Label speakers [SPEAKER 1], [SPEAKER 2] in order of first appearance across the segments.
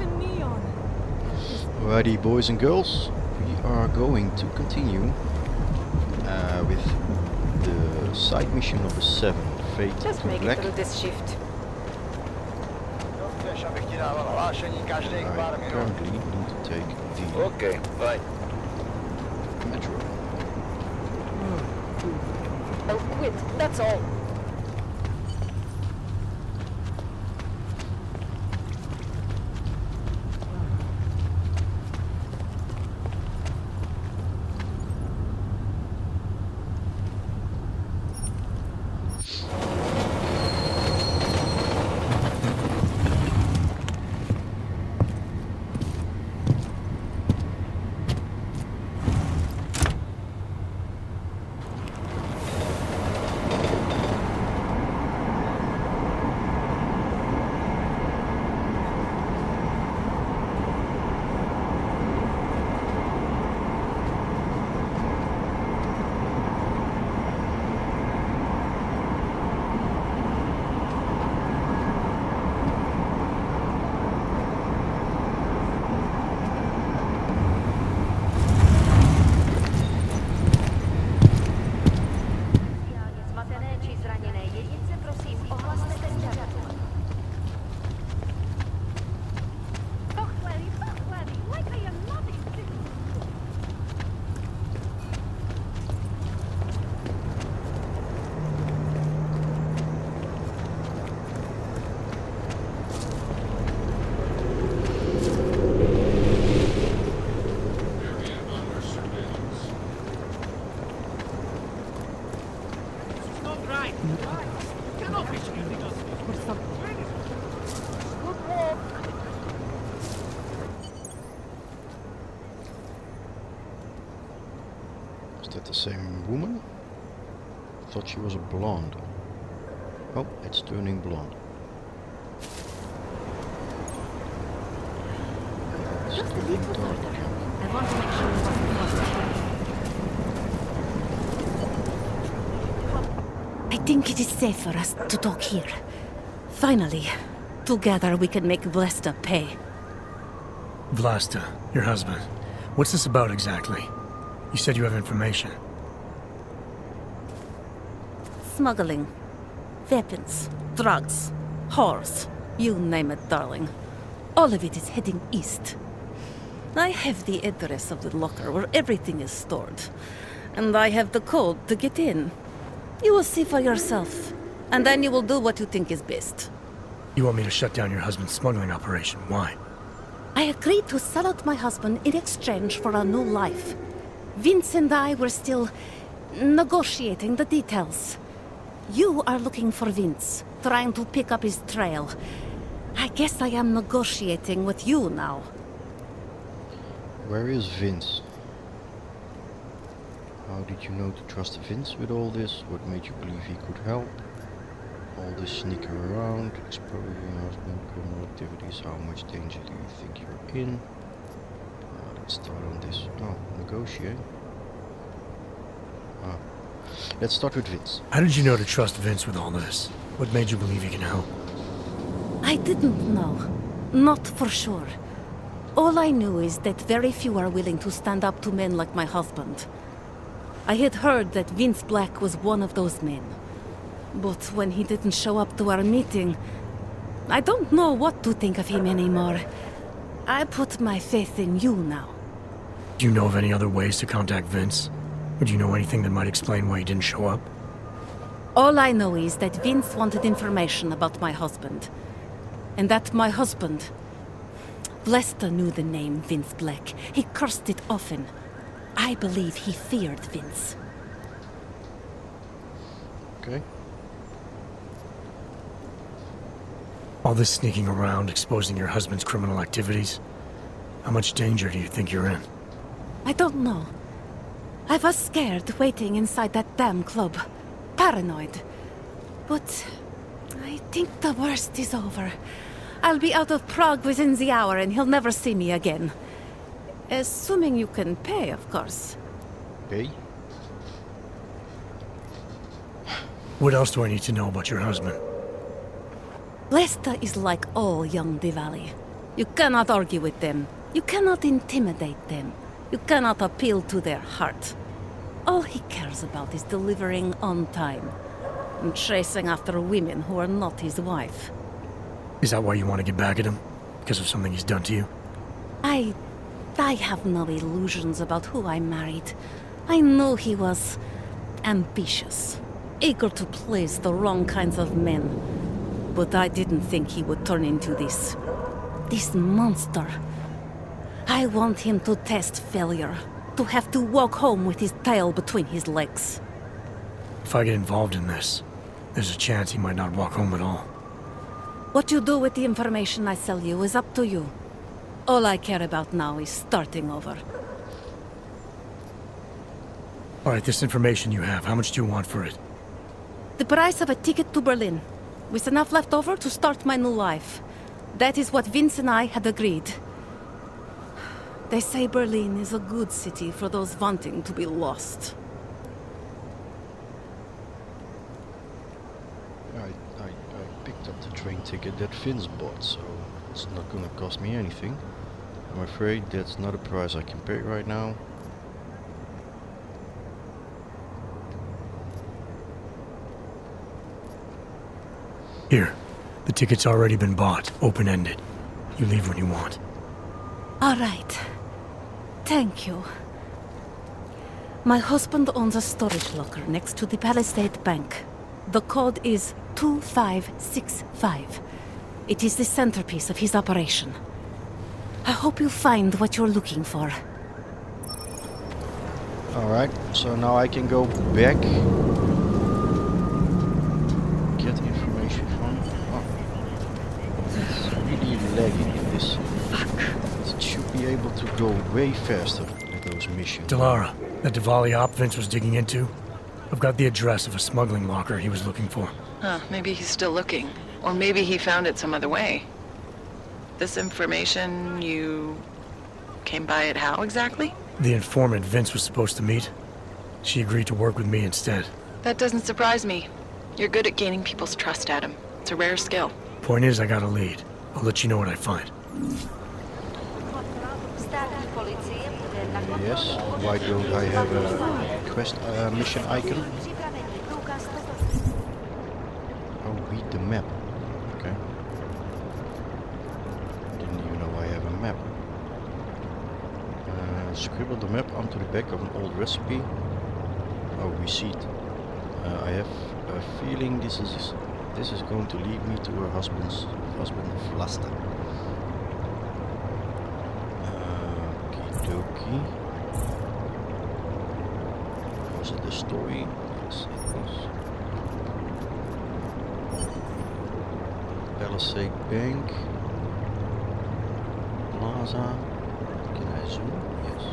[SPEAKER 1] even neon.
[SPEAKER 2] Alrighty, boys and girls, we are going to continue with the side mission number 7, Fate
[SPEAKER 1] Just
[SPEAKER 2] to
[SPEAKER 1] make
[SPEAKER 2] Black.
[SPEAKER 1] it through this shift.
[SPEAKER 2] I currently need to take the
[SPEAKER 3] Okay, fine.
[SPEAKER 2] metro.
[SPEAKER 1] I'll quit, that's all.
[SPEAKER 2] Is that the same woman? Thought she was a blonde. Oh, it's turning blonde.
[SPEAKER 4] Just a
[SPEAKER 2] It's
[SPEAKER 4] little
[SPEAKER 2] dark
[SPEAKER 4] further.
[SPEAKER 2] again.
[SPEAKER 4] I want to make sure it wasn't lost. I think it is safe for us to talk here. Finally, together we can make Vlasta pay.
[SPEAKER 5] Vlasta, your husband. What's this about exactly? You said you have information.
[SPEAKER 4] Smuggling. Weapons. Drugs. Whores. You name it, darling. All of it is heading east. I have the address of the locker where everything is stored. And I have the code to get in. You will see for yourself. And then you will do what you think is best.
[SPEAKER 5] You want me to shut down your husband's smuggling operation? Why?
[SPEAKER 4] I agreed to sell out my husband in exchange for a new life. Vince and I were still negotiating the details. You are looking for Vince, trying to pick up his trail. I guess I am negotiating with you now.
[SPEAKER 2] Where is Vince? How did you know to trust Vince with all this? What made you believe he could help? All this sneaking around, exposing your husband, criminal activities. How much danger do you think you're in? Let's start on this. Oh, negotiate. Ah. Let's start with Vince.
[SPEAKER 5] How did you know to trust Vince with all this? What made you believe he can help?
[SPEAKER 4] I didn't know. Not for sure. All I knew is that very few are willing to stand up to men like my husband. I had heard that Vince Black was one of those men. But when he didn't show up to our meeting, I don't know what to think of him anymore. I put my faith in you now.
[SPEAKER 5] Do you know of any other ways to contact Vince? Or do you know anything that might explain why he didn't show up?
[SPEAKER 4] All I know is that Vince wanted information about my husband. And that my husband... Vlasta knew the name Vince Black. He cursed it often. I believe he feared Vince.
[SPEAKER 2] Okay.
[SPEAKER 5] All this sneaking around, exposing your husband's criminal activities. How much danger do you think you're in?
[SPEAKER 4] I don't know. I was scared waiting inside that damn club. Paranoid. But I think the worst is over. I'll be out of Prague within the hour and he'll never see me again. Assuming you can pay, of course.
[SPEAKER 2] Pay?
[SPEAKER 5] What else do I need to know about your husband?
[SPEAKER 4] Lesta is like all young Diwali. You cannot argue with them. You cannot intimidate them. You cannot appeal to their heart. All he cares about is delivering on time and chasing after women who are not his wife.
[SPEAKER 5] Is that why you want to get back at him? Because of something he's done to you?
[SPEAKER 4] I have no illusions about who I married. I know he was ambitious, eager to please the wrong kinds of men. But I didn't think he would turn into this monster. I want him to test failure, to have to walk home with his tail between his legs.
[SPEAKER 5] If I get involved in this, there's a chance he might not walk home at all.
[SPEAKER 4] What you do with the information I sell you is up to you. All I care about now is starting over.
[SPEAKER 5] Alright, this information you have, how much do you want for it?
[SPEAKER 4] The price of a ticket to Berlin, with enough left over to start my new life. That is what Vince and I had agreed. They say Berlin is a good city for those wanting to be lost.
[SPEAKER 2] I picked up the train ticket that Vince bought, so it's not gonna cost me anything. I'm afraid that's not a price I can pay right now.
[SPEAKER 5] Here, the ticket's already been bought, open-ended. You leave when you want.
[SPEAKER 4] All right. Thank you. My husband owns a storage locker next to the Palisade Bank. The code is 2565. It is the centerpiece of his operation. I hope you find what you're looking for.
[SPEAKER 2] Alright, so now I can go back. Get information from... Oh. It's really lagging in this. It should be able to go way faster with those missions.
[SPEAKER 5] Delara, that Diwali op Vince was digging into? I've got the address of a smuggling locker he was looking for.
[SPEAKER 3] Huh, maybe he's still looking. Or maybe he found it some other way. This information, you came by it how exactly?
[SPEAKER 5] The informant Vince was supposed to meet. She agreed to work with me instead.
[SPEAKER 3] That doesn't surprise me. You're good at gaining people's trust, Adam. It's a rare skill.
[SPEAKER 5] Point is, I got a lead. I'll let you know what I find.
[SPEAKER 2] Yes, why don't I have a quest mission icon? Oh, read the map. Okay. Didn't even know I have a map. Scribble the map onto the back of an old recipe. Oh, receipt. I have a feeling this is going to lead me to her husband Vlasta. Okie Was it the story? Yes, it was. Palisade Bank. Plaza. Can I zoom? Yes.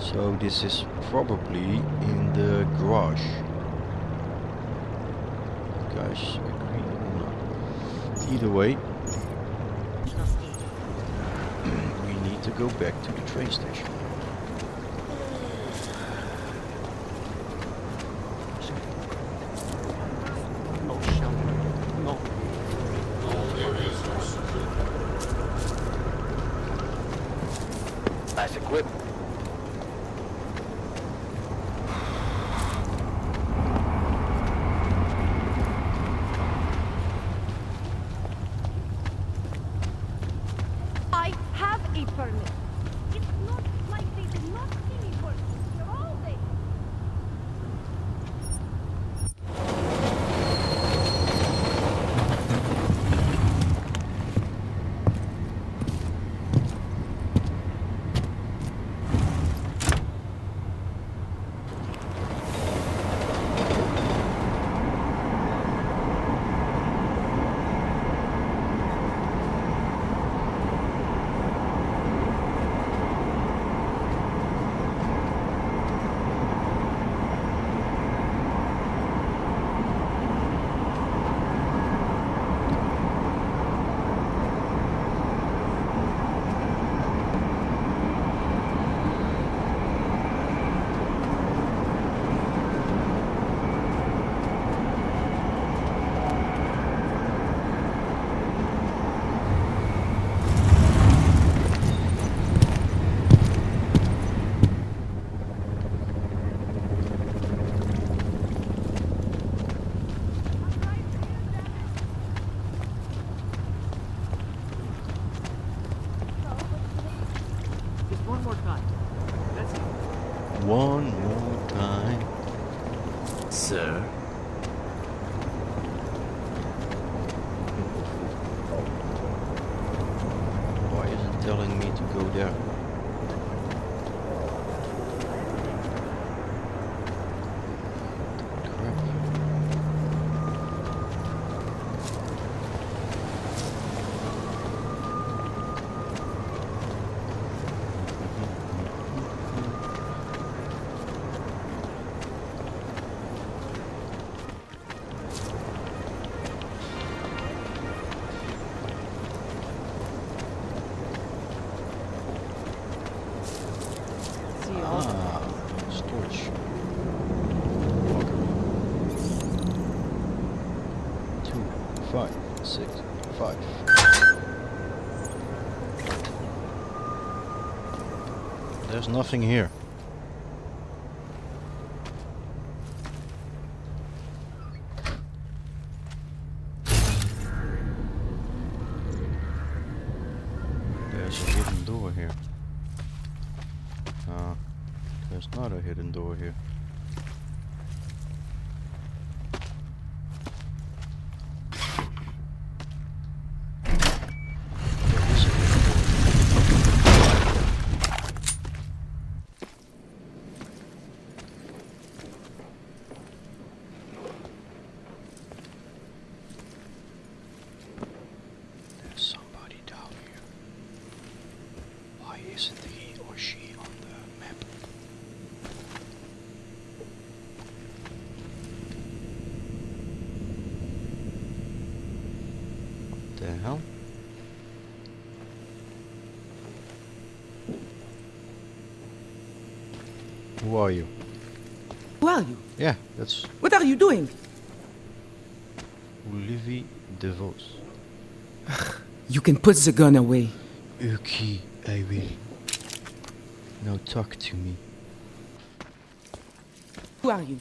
[SPEAKER 2] So this is probably in the garage. You guys agree or not? Either way, we need to go back to the train station.
[SPEAKER 6] Nice equipment.
[SPEAKER 1] I have a permit. It's not like this is not silly work. You're all day.
[SPEAKER 2] telling me to go there? Crap. Ah, storage. Okay. 2, 5, 6, 5. There's nothing here. There's a hidden door here. There's not a hidden door here. There is a hidden door. There's somebody down here. Why isn't he or she on the map? What the hell? Who are you?
[SPEAKER 6] Who are you?
[SPEAKER 2] Yeah, that's
[SPEAKER 6] What are you doing?
[SPEAKER 2] Olivier De Vos.
[SPEAKER 6] You can put the gun away.
[SPEAKER 2] Okay, I will. Now talk to me.
[SPEAKER 6] Who are you?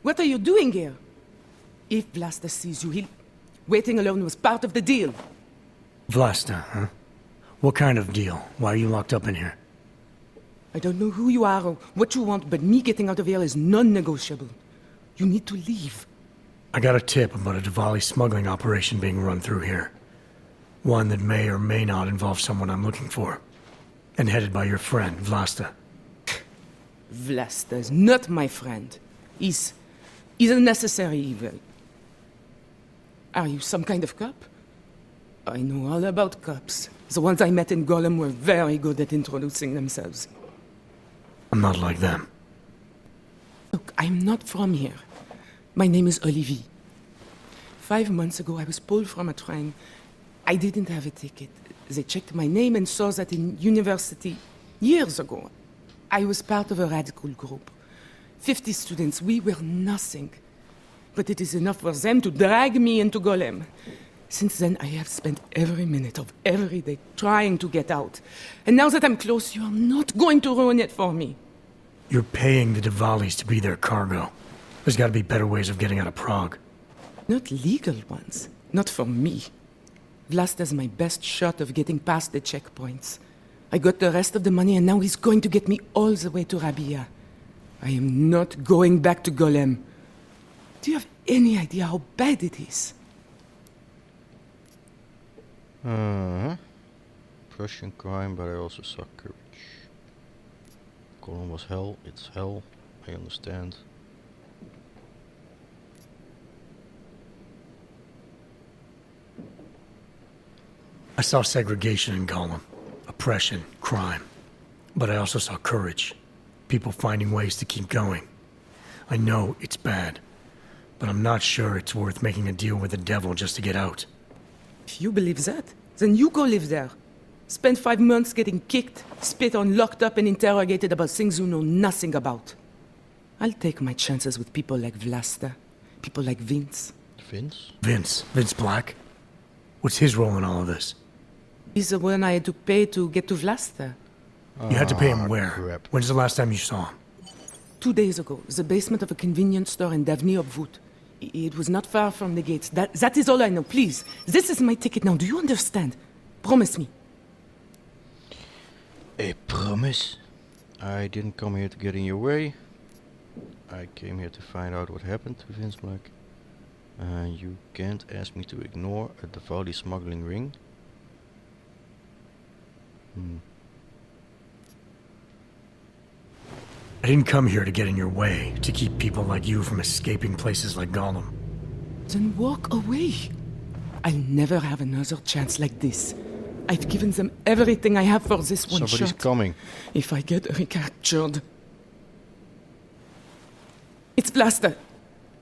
[SPEAKER 6] What are you doing here? If Blaster sees you, he'll... Waiting alone was part of the deal.
[SPEAKER 5] Vlasta, huh? What kind of deal? Why are you locked up in here?
[SPEAKER 6] I don't know who you are or what you want, but me getting out of here is non-negotiable. You need to leave.
[SPEAKER 5] I got a tip about a Diwali smuggling operation being run through here. One that may or may not involve someone I'm looking for. And headed by your friend, Vlasta.
[SPEAKER 6] Vlasta is not my friend. He's a necessary evil. Are you some kind of cop? I know all about cops. The ones I met in Golem were very good at introducing themselves.
[SPEAKER 5] I'm not like them.
[SPEAKER 6] Look, I'm not from here. My name is Olivier. 5 months ago, I was pulled from a train. I didn't have a ticket. They checked my name and saw that in university years ago. I was part of a radical group. 50 students, we were nothing. But it is enough for them to drag me into Golem. Since then, I have spent every minute of every day trying to get out. And now that I'm close, you are not going to ruin it for me.
[SPEAKER 5] You're paying the Diwalis to be their cargo. There's gotta be better ways of getting out of Prague.
[SPEAKER 6] Not legal ones. Not for me. Vlasta's my best shot of getting past the checkpoints. I got the rest of the money and now he's going to get me all the way to Rabia. I am not going back to Golem. Do you have any idea how bad it is?
[SPEAKER 2] Prussian crime, but I also saw courage. Colin was hell, it's hell, I understand.
[SPEAKER 5] I saw segregation in Gollum, oppression, crime. But I also saw courage, people finding ways to keep going. I know it's bad, but I'm not sure it's worth making a deal with the devil just to get out.
[SPEAKER 6] If you believe that, then you go live there. Spend 5 months getting kicked, spit on, locked up and interrogated about things you know nothing about. I'll take my chances with people like Vlasta, people like Vince.
[SPEAKER 2] Vince?
[SPEAKER 5] Vince Black? What's his role in all of this?
[SPEAKER 6] He's the one I had to pay to get to Vlasta.
[SPEAKER 5] You had to pay him where?
[SPEAKER 2] Crap.
[SPEAKER 5] When's the last time you saw him?
[SPEAKER 6] 2 days ago, the basement of a convenience store in Davni Obvut. It was not far from the gates. That is all I know. Please, this is my ticket now. Do you understand? Promise me.
[SPEAKER 2] A promise? I didn't come here to get in your way. I came here to find out what happened to Vince Black. You can't ask me to ignore a Diwali smuggling ring.
[SPEAKER 5] I didn't come here to get in your way, to keep people like you from escaping places like Gollum.
[SPEAKER 6] Then walk away. I'll never have another chance like this. I've given them everything I have for this one
[SPEAKER 2] Somebody's
[SPEAKER 6] shot.
[SPEAKER 2] coming.
[SPEAKER 6] If I get recaptured... It's Blaster.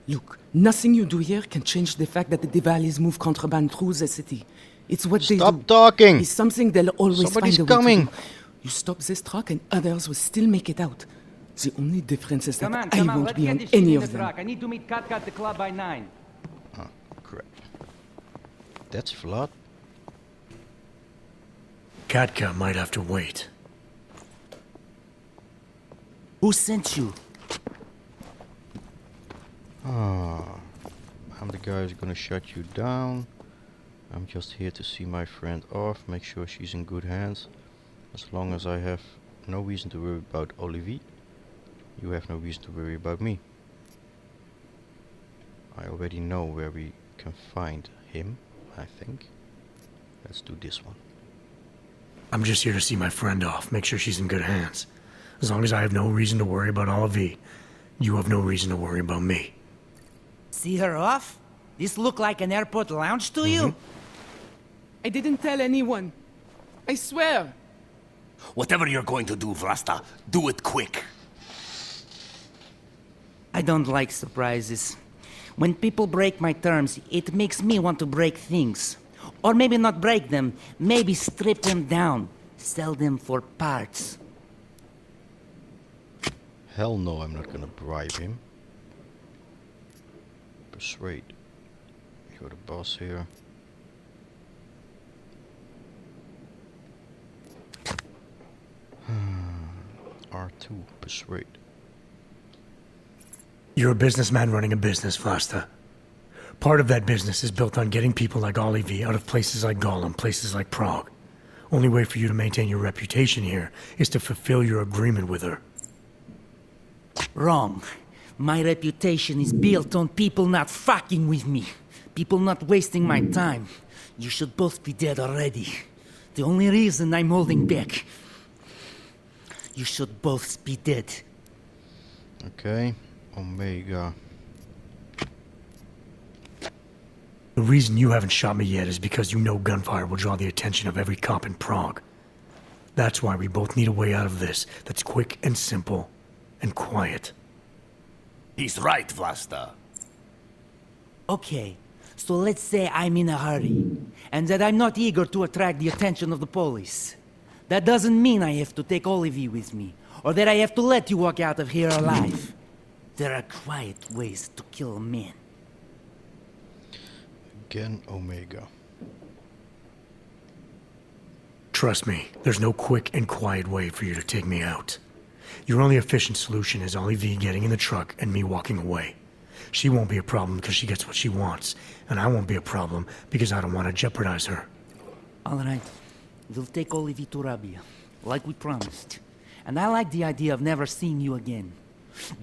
[SPEAKER 6] Look, nothing you do here can change the fact that the Diwalis move contraband through the city. It's what they do.
[SPEAKER 2] Stop talking!
[SPEAKER 6] It's something they'll always
[SPEAKER 2] Somebody's
[SPEAKER 6] find a way
[SPEAKER 2] coming.
[SPEAKER 6] to do. You stop this truck and others will still make it out. The only difference is that I
[SPEAKER 7] Come on,
[SPEAKER 6] won't
[SPEAKER 7] let's
[SPEAKER 6] be
[SPEAKER 7] get
[SPEAKER 6] on
[SPEAKER 7] this shit
[SPEAKER 6] any
[SPEAKER 7] in the
[SPEAKER 6] of them.
[SPEAKER 7] truck. I need to meet Kat at the club by 9.
[SPEAKER 2] Oh, crap. That's Vlad.
[SPEAKER 5] Katka might have to wait.
[SPEAKER 7] Who sent you?
[SPEAKER 2] Ah, I'm the guy who's gonna shut you down. I'm just here to see my friend off, make sure she's in good hands. As long as I have no reason to worry about Olivier, you have no reason to worry about me. I already know where we can find him, I think. Let's do this one.
[SPEAKER 5] I'm just here to see my friend off, make sure she's in good hands. As long as I have no reason to worry about Olivier, you have no reason to worry about me.
[SPEAKER 7] See her off? This look like an airport lounge to you?
[SPEAKER 6] I didn't tell anyone. I swear.
[SPEAKER 8] Whatever you're going to do, Vlasta, do it quick.
[SPEAKER 7] I don't like surprises. When people break my terms, it makes me want to break things. Or maybe not break them, maybe strip them down. Sell them for parts.
[SPEAKER 2] Hell no, I'm not gonna bribe him. Persuade. You're the boss here. R2, persuade.
[SPEAKER 5] You're a businessman running a business, Vlasta. Part of that business is built on getting people like Olivier out of places like Gollum, places like Prague. Only way for you to maintain your reputation here is to fulfill your agreement with her.
[SPEAKER 7] Wrong. My reputation is built on people not fucking with me. People not wasting my time. You should both be dead already. The only reason I'm holding back. You should both be dead.
[SPEAKER 2] Okay, Omega.
[SPEAKER 5] The reason you haven't shot me yet is because you know gunfire will draw the attention of every cop in Prague. That's why we both need a way out of this that's quick and simple and quiet.
[SPEAKER 8] He's right, Vlasta.
[SPEAKER 7] Okay, so let's say I'm in a hurry, and that I'm not eager to attract the attention of the police. That doesn't mean I have to take Olivier with me, or that I have to let you walk out of here alive. There are quiet ways to kill a man.
[SPEAKER 2] Again, Omega.
[SPEAKER 5] Trust me, there's no quick and quiet way for you to take me out. Your only efficient solution is Olivier getting in the truck and me walking away. She won't be a problem because she gets what she wants, and I won't be a problem because I don't want to jeopardize her.
[SPEAKER 7] All right, we'll take Olivier to Rabia, like we promised. And I like the idea of never seeing you again.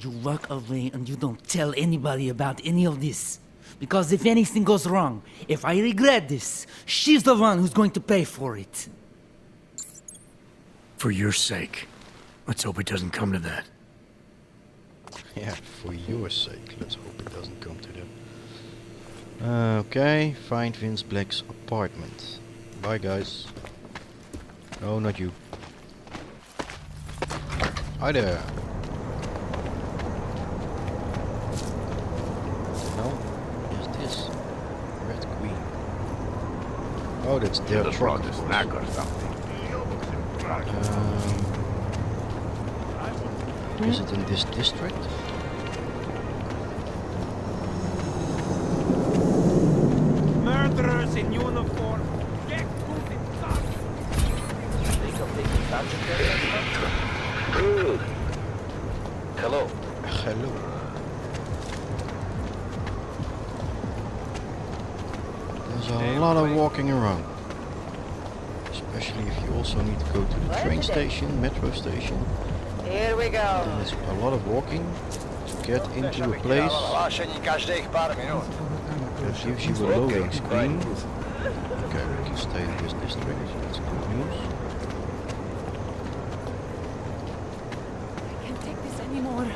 [SPEAKER 7] You walk away and you don't tell anybody about any of this. Because if anything goes wrong, if I regret this, she's the one who's going to pay for it.
[SPEAKER 5] For your sake. Let's hope it doesn't come to that.
[SPEAKER 2] Yeah, for your sake, let's hope it doesn't come to that. Okay, find Vince Black's apartment. Bye, guys. No, not you. Hi there. No, is this Red Queen? Oh, that's their truck.
[SPEAKER 8] A snack or something.
[SPEAKER 2] Is it in this district?
[SPEAKER 9] Murderers in uniform! Get moving!
[SPEAKER 8] Good. Hello.
[SPEAKER 2] Hello. There's a lot of walking around. Especially if you also need to go to the train station, metro station.
[SPEAKER 10] Here we go.
[SPEAKER 2] There's a lot of walking to get into a place that gives you a loading screen. Okay, we can stay in this district, that's good news.
[SPEAKER 4] or...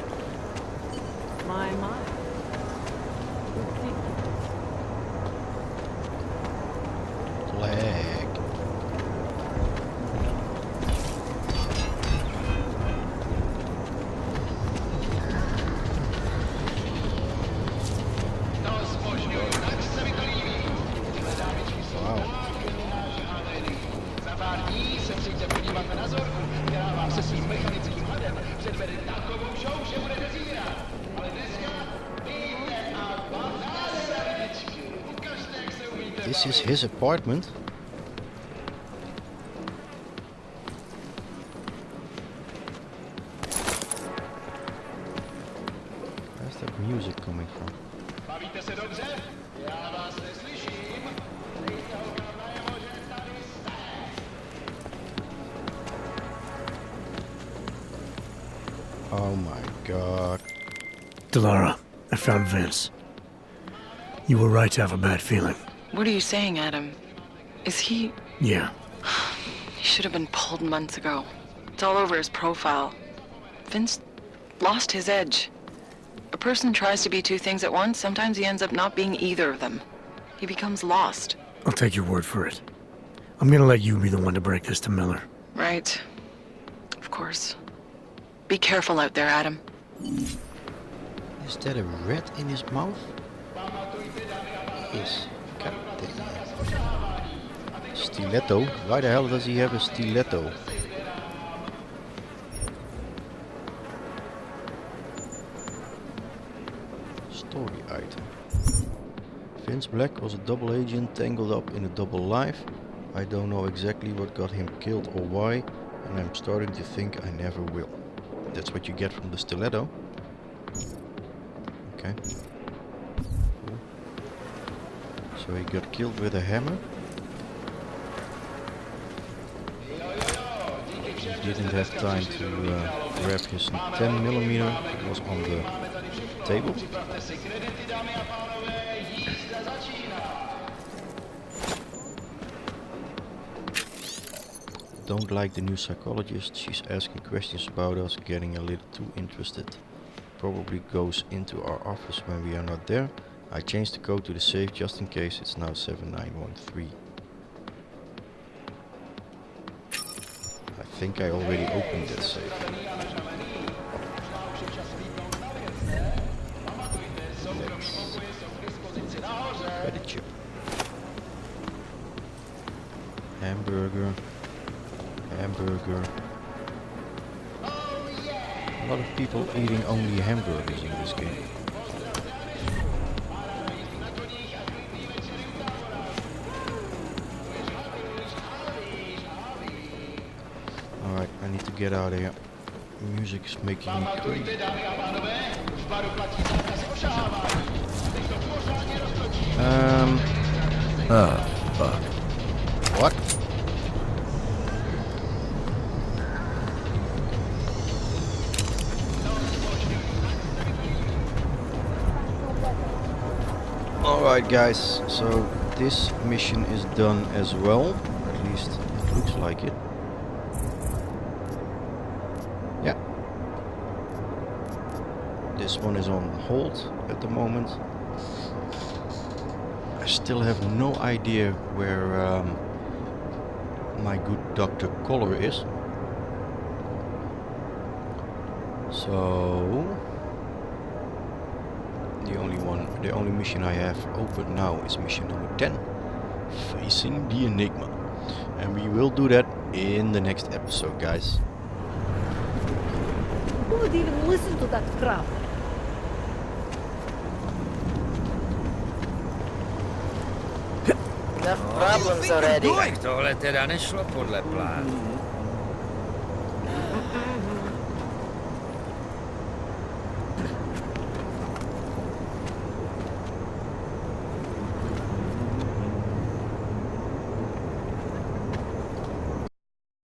[SPEAKER 4] My. Good thing.
[SPEAKER 2] Flag. This is his apartment. Where's that music coming from? Oh my god.
[SPEAKER 5] Delara, I found Vince. You were right to have a bad feeling.
[SPEAKER 3] What are you saying, Adam? Is he...
[SPEAKER 5] Yeah.
[SPEAKER 3] He should have been pulled months ago. It's all over his profile. Vince lost his edge. A person tries to be two things at once, sometimes he ends up not being either of them. He becomes lost.
[SPEAKER 5] I'll take your word for it. I'm gonna let you be the one to break this to Miller.
[SPEAKER 3] Right. Of course. Be careful out there, Adam.
[SPEAKER 2] Is that a rat in his mouth? Yes. God damn. Stiletto? Why the hell does he have a stiletto? Story item. Vince Black was a double agent tangled up in a double life. I don't know exactly what got him killed or why, and I'm starting to think I never will. That's what you get from the stiletto. Okay. Cool. So he got killed with a hammer. He didn't have time to grab his 10mm. It was on the table. Don't like the new psychologist. She's asking questions about us, getting a little too interested. Probably goes into our office when we are not there. I changed the code to the safe just in case. It's now 7913. I think I already opened that safe. Let's chip. Hamburger. Hamburger. A lot of people eating only hamburgers in this game. Alright, I need to get out of here. Music is making me crazy.
[SPEAKER 8] Fuck.
[SPEAKER 2] What? Alright guys, so this mission is done as well, at least it looks like it. Yeah. This one is on hold at the moment. I still have no idea where my good Dr. Collar is. So the only mission I have open now is mission number 10, facing the Enigma, and we will do that in the next episode, guys.
[SPEAKER 4] Who would even listen to that crap?
[SPEAKER 3] Enough problems already.
[SPEAKER 10] Tohle teda nešlo podle plánu.